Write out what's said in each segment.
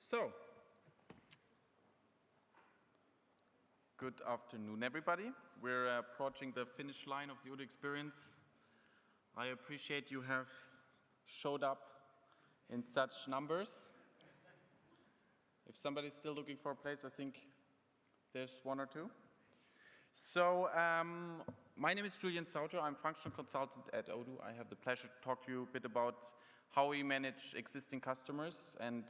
So, good afternoon, everybody. We're approaching the finish line of the Odoo experience. I appreciate you have showed up in such numbers. If somebody's still looking for a place, I think there's one or two. So, my name is Julian Sautter. I'm functional consultant at Odoo. I have the pleasure to talk to you a bit about how we manage existing customers and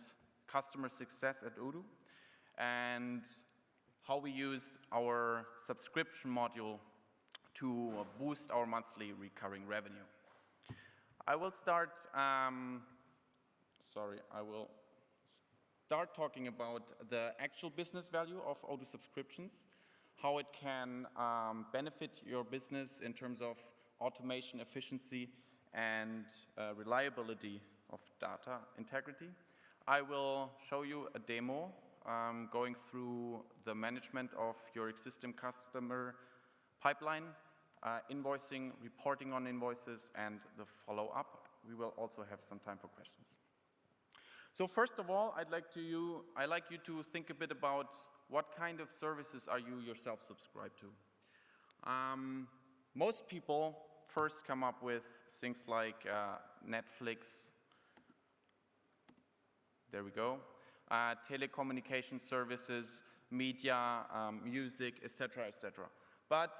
customer success at Odoo, and how we use our subscription module to boost our monthly recurring revenue. I will start talking about the actual business value of Odoo subscriptions, how it can benefit your business in terms of automation, efficiency, and reliability of data integrity. I will show you a demo going through the management of your existing customer pipeline, invoicing, reporting on invoices, and the follow-up. We will also have some time for questions. So first of all, I'd like you to think a bit about what kind of services are you yourself subscribed to. Most people first come up with things like Netflix, there we go, telecommunication services, media, music, etc., etc. But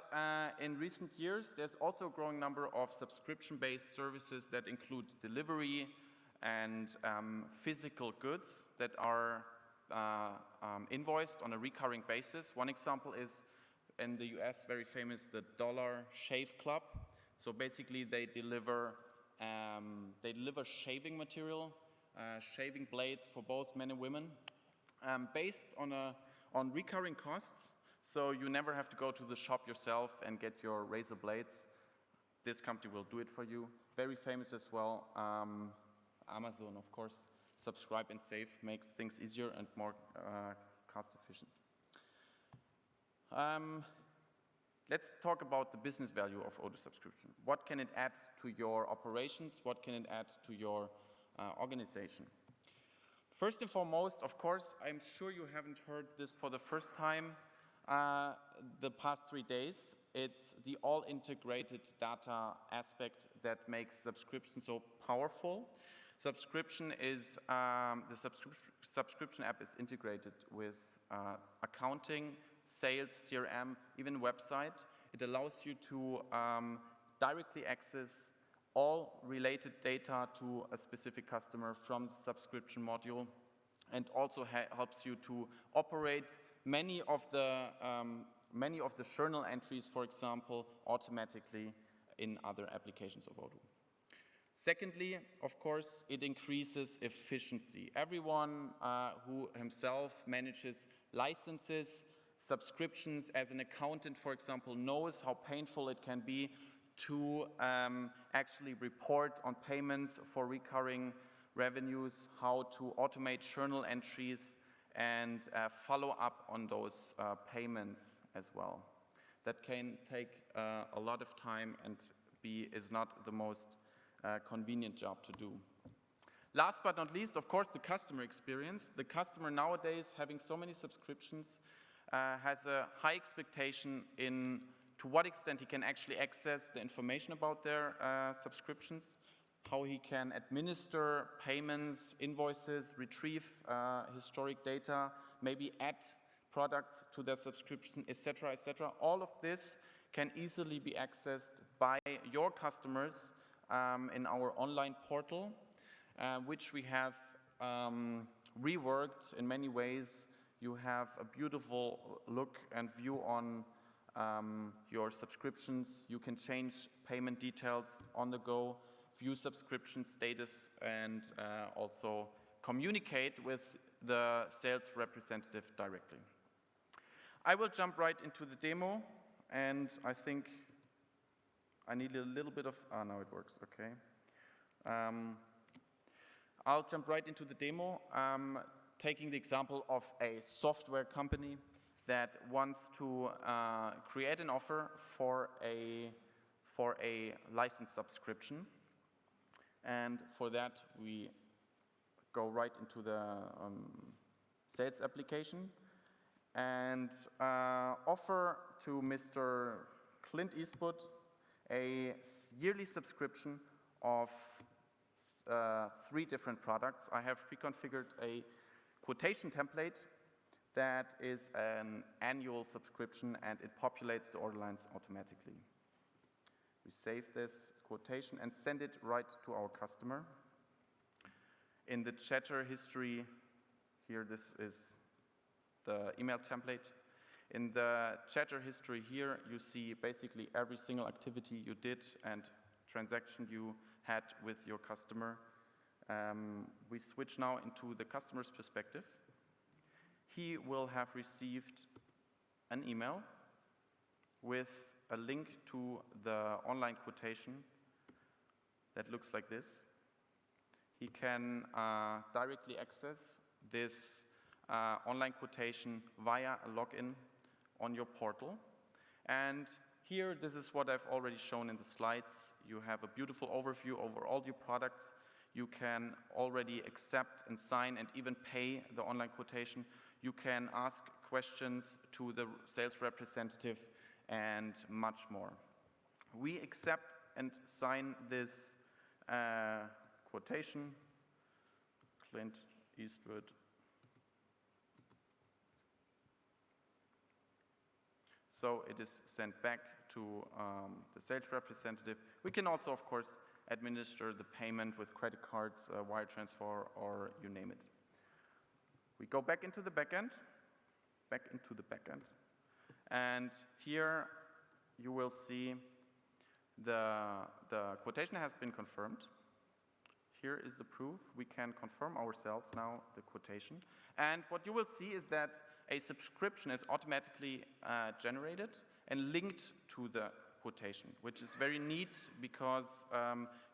in recent years, there's also a growing number of subscription-based services that include delivery and physical goods that are invoiced on a recurring basis. One example is in the US, very famous, the Dollar Shave Club. So basically, they deliver shaving material, shaving blades for both men and women, based on recurring costs. So you never have to go to the shop yourself and get your razor blades. This company will do it for you. Very famous as well. Amazon, of course. Subscribe and save makes things easier and more cost efficient. Let's talk about the business value of Odoo subscription. What can it add to your operations? What can it add to your organization? First and foremost, of course, I'm sure you haven't heard this for the first time the past 3 days. It's the all-integrated data aspect that makes subscription so powerful. Subscription is, the subscription app is integrated with accounting, sales, CRM, even website. It allows you to directly access all related data to a specific customer from the subscription module, and also helps you to operate many of the journal entries, for example, automatically in other applications of Odoo. Secondly, of course, it increases efficiency. Everyone who himself manages licenses, subscriptions as an accountant, for example, knows how painful it can be to actually report on payments for recurring revenues, how to automate journal entries, and follow up on those payments as well. That can take a lot of time and is not the most convenient job to do. Last but not least, of course, the customer experience. The customer nowadays, having so many subscriptions, has a high expectation in to what extent he can actually access the information about their subscriptions, how he can administer payments, invoices, retrieve historic data, maybe add products to their subscription, etc., etc. All of this can easily be accessed by your customers in our online portal, which we have reworked in many ways. You have a beautiful look and view on your subscriptions. You can change payment details on the go, view subscription status, and also communicate with the sales representative directly. I will jump right into the demo, and I think I need a little bit of, now it works, okay. I'll jump right into the demo, taking the example of a software company that wants to create an offer for a license subscription. And for that, we go right into the sales application and offer to Mr. Clint Eastwood a yearly subscription of 3 different products. I have pre-configured a quotation template that is an annual subscription and it populates the order lines automatically. We save this quotation and send it right to our customer. In the chatter history, here this is the email template. In the chatter history here, you see basically every single activity you did and transaction you had with your customer. We switch now into the customer's perspective. He will have received an email with a link to the online quotation that looks like this. He can directly access this online quotation via a login on your portal. And here, this is what I've already shown in the slides. You have a beautiful overview over all your products. You can already accept and sign and even pay the online quotation. You can ask questions to the sales representative and much more. We accept and sign this quotation, Clint Eastwood. So it is sent back to the sales representative. We can also, of course, administer the payment with credit cards, wire transfer, or you name it. We go back into the backend, and here you will see the quotation has been confirmed. Here is the proof. We can confirm ourselves now the quotation. And what you will see is that a subscription is automatically generated and linked to the quotation, which is very neat because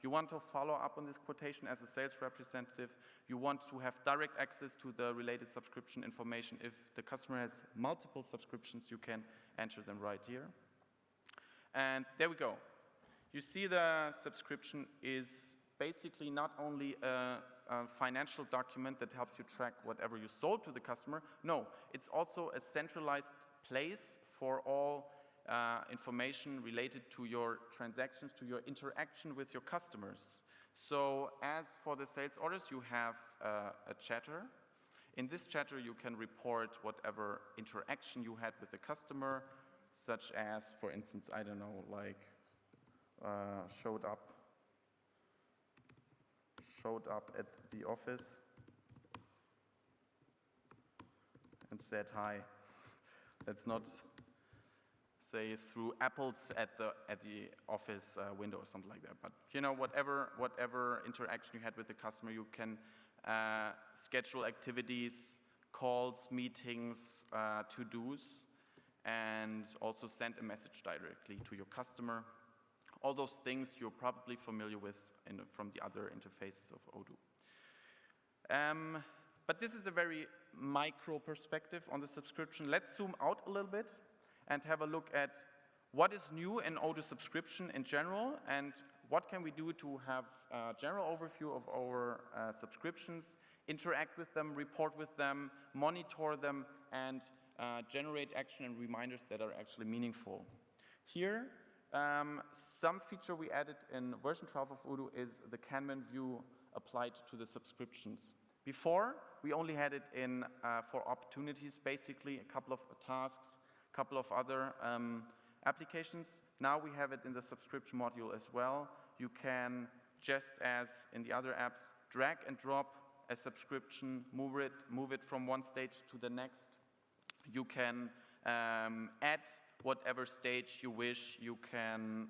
you want to follow up on this quotation as a sales representative. You want to have direct access to the related subscription information. If the customer has multiple subscriptions, you can enter them right here. And there we go. You see the subscription is basically not only a financial document that helps you track whatever you sold to the customer. No, it's also a centralized place for all information related to your transactions, to your interaction with your customers. So as for the sales orders, you have a chatter. In this chatter, you can report whatever interaction you had with the customer, such as, for instance, I don't know, like showed up at the office and said hi. Let's not say threw apples at the office window or something like that. But you know, whatever interaction you had with the customer, you can schedule activities, calls, meetings, to-dos, and also send a message directly to your customer. All those things you're probably familiar with from the other interfaces of Odoo. But this is a very micro perspective on the subscription. Let's zoom out a little bit and have a look at what is new in Odoo subscription in general and what can we do to have a general overview of our subscriptions, interact with them, report with them, monitor them, and generate action and reminders that are actually meaningful. Here, some feature we added in version 12 of Odoo is the Kanban view applied to the subscriptions. Before, we only had it in for opportunities, basically a couple of tasks, a couple of other applications. Now we have it in the subscription module as well. You can, just as in the other apps, drag and drop a subscription, move it from one stage to the next. You can add whatever stage you wish. You can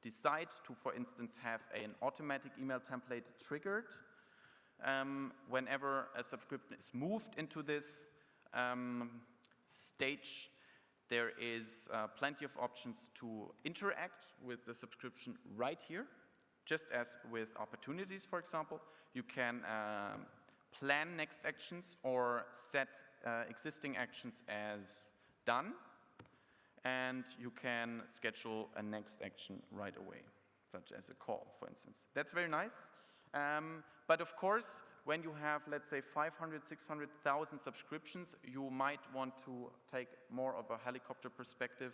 decide to, for instance, have an automatic email template triggered whenever a subscription is moved into this stage. There is plenty of options to interact with the subscription right here, just as with opportunities, for example. You can plan next actions or set existing actions as done, and you can schedule a next action right away. such as a call, for instance. That's very nice. But of course, when you have, let's say, 500, 600,000 subscriptions, you might want to take more of a helicopter perspective,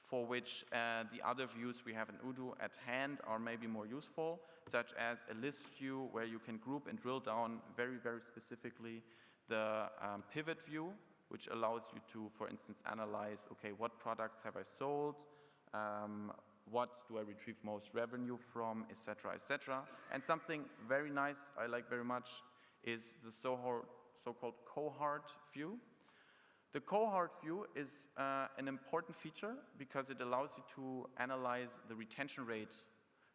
for which the other views we have in Odoo at hand are maybe more useful, such as a list view where you can group and drill down very, very specifically, the pivot view, which allows you to, for instance, analyze, okay, what products have I sold, what do I retrieve most revenue from, etc., etc. And something very nice I like very much is the so-called Cohort View. The Cohort View is an important feature because it allows you to analyze the retention rate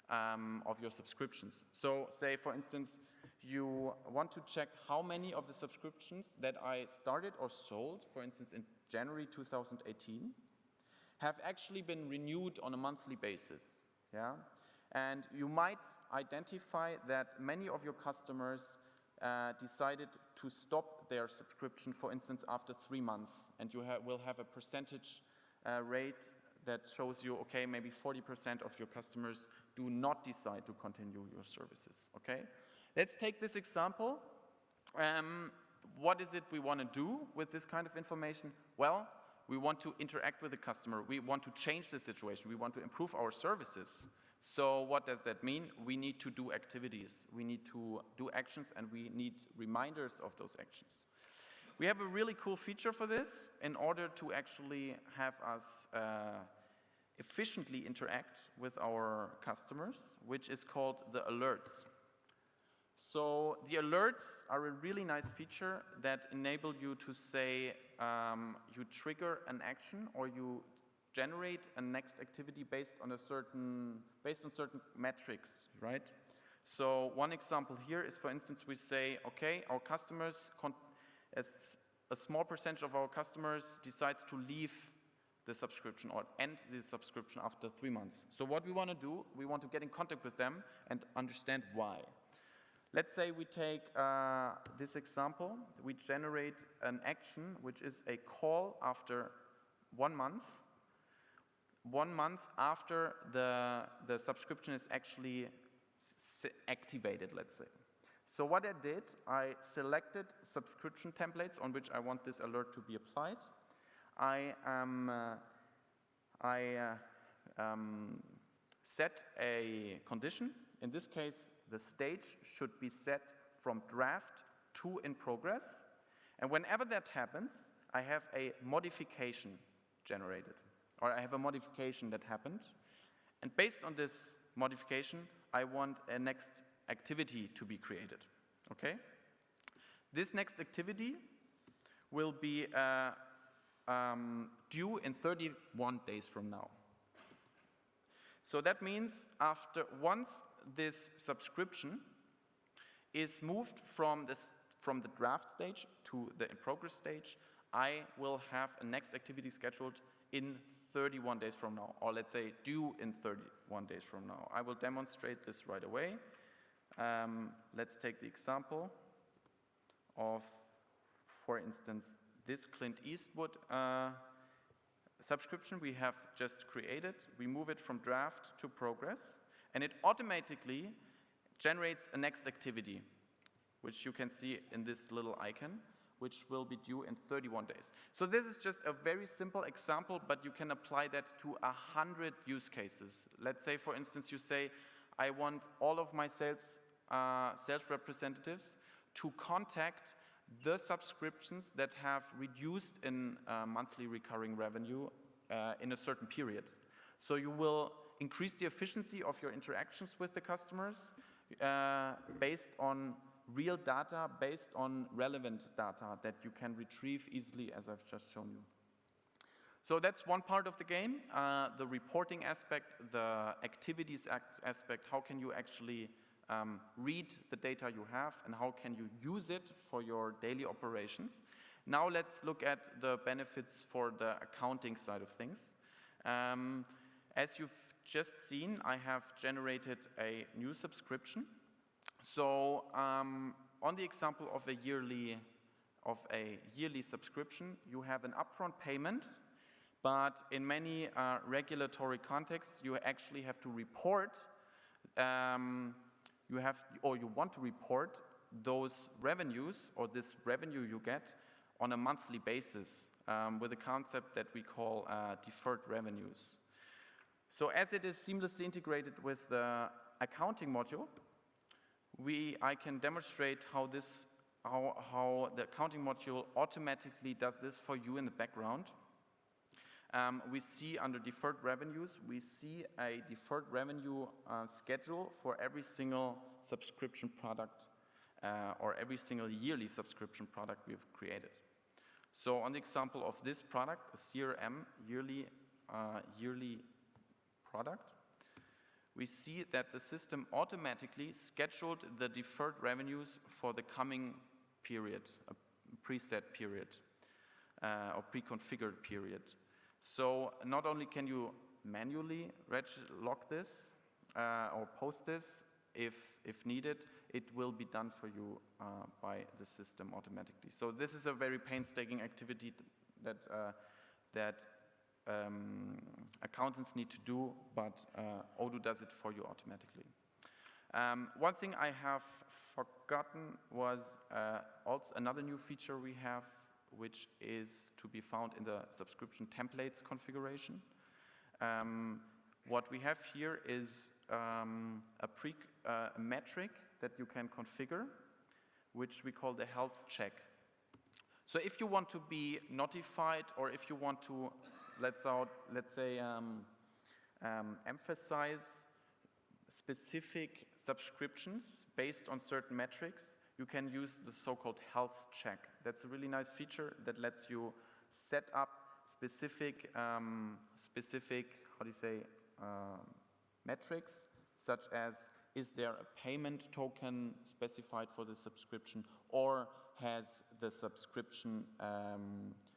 of your subscriptions. So say, for instance, you want to check how many of the subscriptions that I started or sold, for instance, in January 2018, have actually been renewed on a monthly basis. Yeah? And you might identify that many of your customers decided to stop their subscription, for instance, after 3 months, and you will have a percentage rate that shows you, okay, maybe 40% of your customers do not decide to continue your services, okay? Let's take this example. What is it we want to do with this kind of information? Well, we want to interact with the customer. We want to change the situation. We want to improve our services. So what does that mean? We need to do activities. We need to do actions, and we need reminders of those actions. We have a really cool feature for this in order to actually have us efficiently interact with our customers, which is called the alerts. So the alerts are a really nice feature that enable you to say you trigger an action or you generate a next activity based on certain metrics, right? So one example here is, for instance, we say, okay, our customers, a small percentage of our customers decides to leave the subscription or end the subscription after 3 months. So what we want to do, we want to get in contact with them and understand why. Let's say we take this example. We generate an action, which is a call after 1 month. 1 month after the subscription is actually activated, let's say. So what I did, I selected subscription templates on which I want this alert to be applied. I set a condition. In this case, the stage should be set from draft to in progress. And whenever that happens, I have a modification generated, or I have a modification that happened. And based on this modification, I want a next activity to be created, okay? This next activity will be due in 31 days from now. So that means once this subscription is moved from the draft stage to the in progress stage, I will have a next activity scheduled in 31 days from now, or let's say due in 31 days from now. I will demonstrate this right away. Let's take the example of, for instance, this Clint Eastwood subscription we have just created. We move it from draft to progress, and it automatically generates a next activity, which you can see in this little icon, which will be due in 31 days. So this is just a very simple example, but you can apply that to 100 use cases. Let's say, for instance, you say, I want all of my sales representatives to contact the subscriptions that have reduced in monthly recurring revenue in a certain period. So you will increase the efficiency of your interactions with the customers based on real data, based on relevant data that you can retrieve easily, as I've just shown you. So that's one part of the game, the reporting aspect, the activities aspect. How can you actually read the data you have, and how can you use it for your daily operations? Now let's look at the benefits for the accounting side of things. As you've just seen, I have generated a new subscription. So on the example of a yearly subscription, you have an upfront payment, but in many regulatory contexts, you actually have to report you have, or you want to report those revenues or this revenue you get on a monthly basis with a concept that we call deferred revenues. So as it is seamlessly integrated with the accounting module, I can demonstrate how the accounting module automatically does this for you in the background. We see under deferred revenues, we see a deferred revenue schedule for every single subscription product or every single yearly subscription product we've created. So on the example of this product, a CRM yearly product, we see that the system automatically scheduled the deferred revenues for the coming period, a preset period or pre-configured period. So not only can you manually log this or post this if needed, it will be done for you by the system automatically. So this is a very painstaking activity that accountants need to do, but Odoo does it for you automatically. One thing I have forgotten was also another new feature we have, which is to be found in the subscription templates configuration. What we have here is a metric that you can configure, which we call the health check. So if you want to be notified, or if you want to, let's say, emphasize specific subscriptions based on certain metrics, you can use the so-called health check. That's a really nice feature that lets you set up specific metrics, such as, is there a payment token specified for the subscription, or has the subscription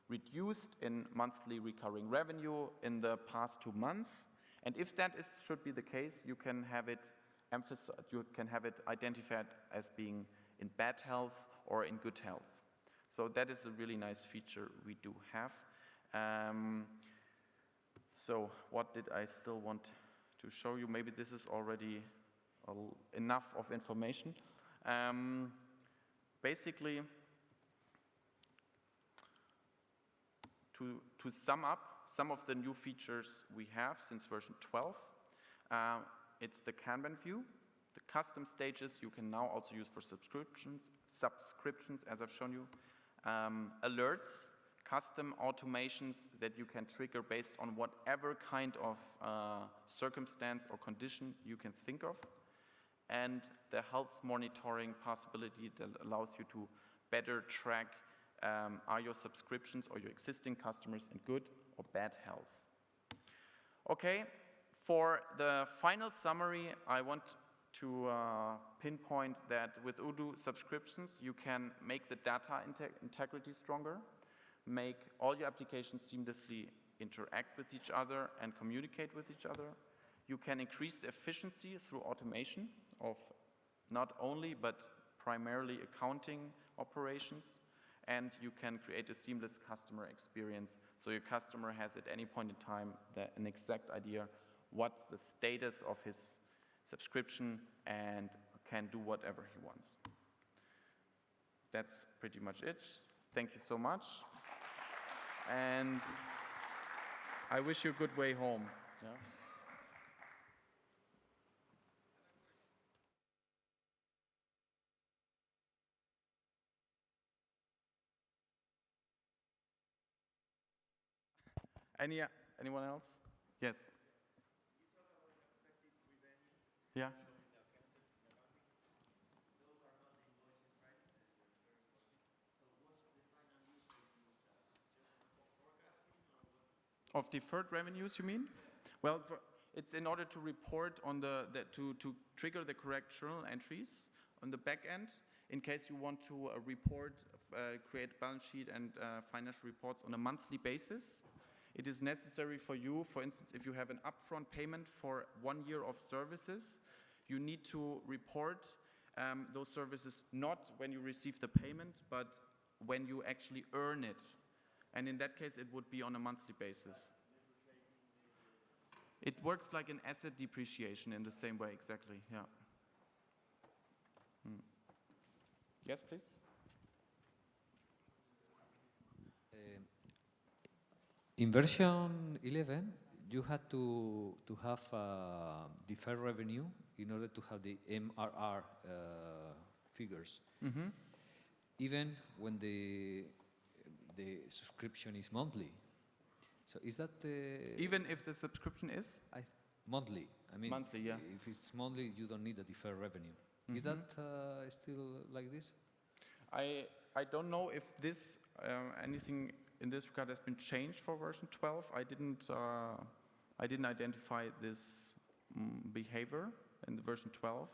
reduced in monthly recurring revenue in the past 2 months? And if that should be the case, you can have it identified as being in bad health or in good health. So that is a really nice feature we do have. So what did I still want to show you? Maybe this is already enough of information. Basically, to sum up some of the new features we have since version 12, it's the Kanban view. The custom stages you can now also use for subscriptions as I've shown you. Alerts, custom automations that you can trigger based on whatever kind of circumstance or condition you can think of. And the health monitoring possibility that allows you to better track are your subscriptions or your existing customers in good or bad health. Okay, for the final summary, I want to pinpoint that with Odoo subscriptions, you can make the data integrity stronger, make all your applications seamlessly interact with each other and communicate with each other. You can increase efficiency through automation of not only but primarily accounting operations, and you can create a seamless customer experience so your customer has at any point in time an exact idea what's the status of his subscription and can do whatever he wants. That's pretty much it. Thank you so much. And I wish you a good way home. Yeah. Anyone else? Yes. You talk about expected revenues. Yeah. Those are not invoices, right? Very important. So what's the final use of these? Just for forecasting or what? Of deferred revenues, you mean? Well, it's in order to report on to trigger the correct journal entries on the back end in case you want to create balance sheet and financial reports on a monthly basis. It is necessary for you, for instance, if you have an upfront payment for 1 year of services, you need to report those services not when you receive the payment, but when you actually earn it. And in that case, it would be on a monthly basis. It works like an asset depreciation in the same way, exactly, yeah. Yes, please? In version 11, you had to have deferred revenue in order to have the MRR figures, even when the subscription is monthly. So is that Even if the subscription is? monthly? I mean, Monthly, yeah. If it's monthly, you don't need a deferred revenue. Is that still like this? I don't know if this anything in this regard has been changed for version 12. I didn't identify this behavior in the version 12,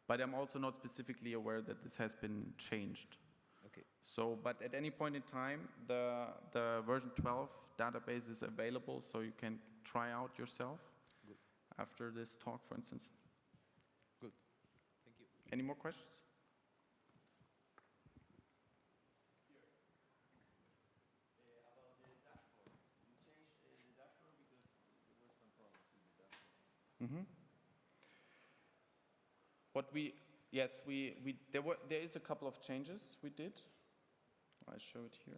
but I'm also not specifically aware that this has been changed. Okay. So, but at any point in time, the version 12 database is available, so you can try out yourself. Good. After this talk, for instance. Good. Thank you. Any more questions? About the dashboard, you changed the dashboard because there were some problems with the dashboard. There is a couple of changes we did. I show it here.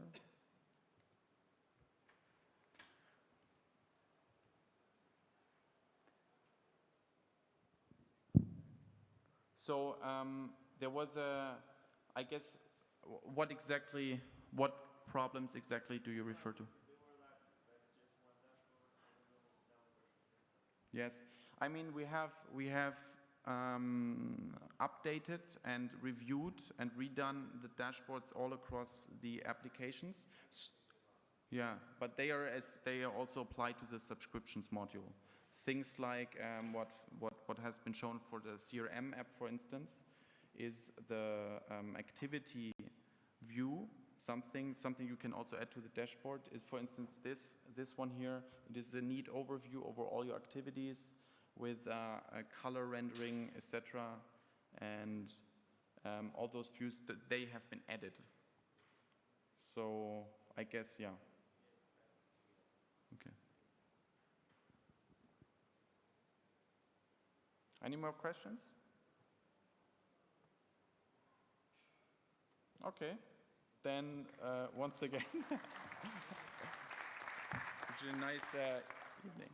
So there was I guess, what problems exactly do you refer to? There were like just one dashboard, I don't know, now version 10. Yes, I mean we have updated and reviewed and redone the dashboards all across the applications. Yeah, but they are also apply to the subscriptions module. Things like what has been shown for the CRM app, for instance, is the activity view. Something you can also add to the dashboard is, for instance, this one here. It is a neat overview over all your activities with a color rendering, etc. And all those views, they have been added. So I guess, yeah. Okay. Any more questions? Okay. Then once again, wish you a nice evening.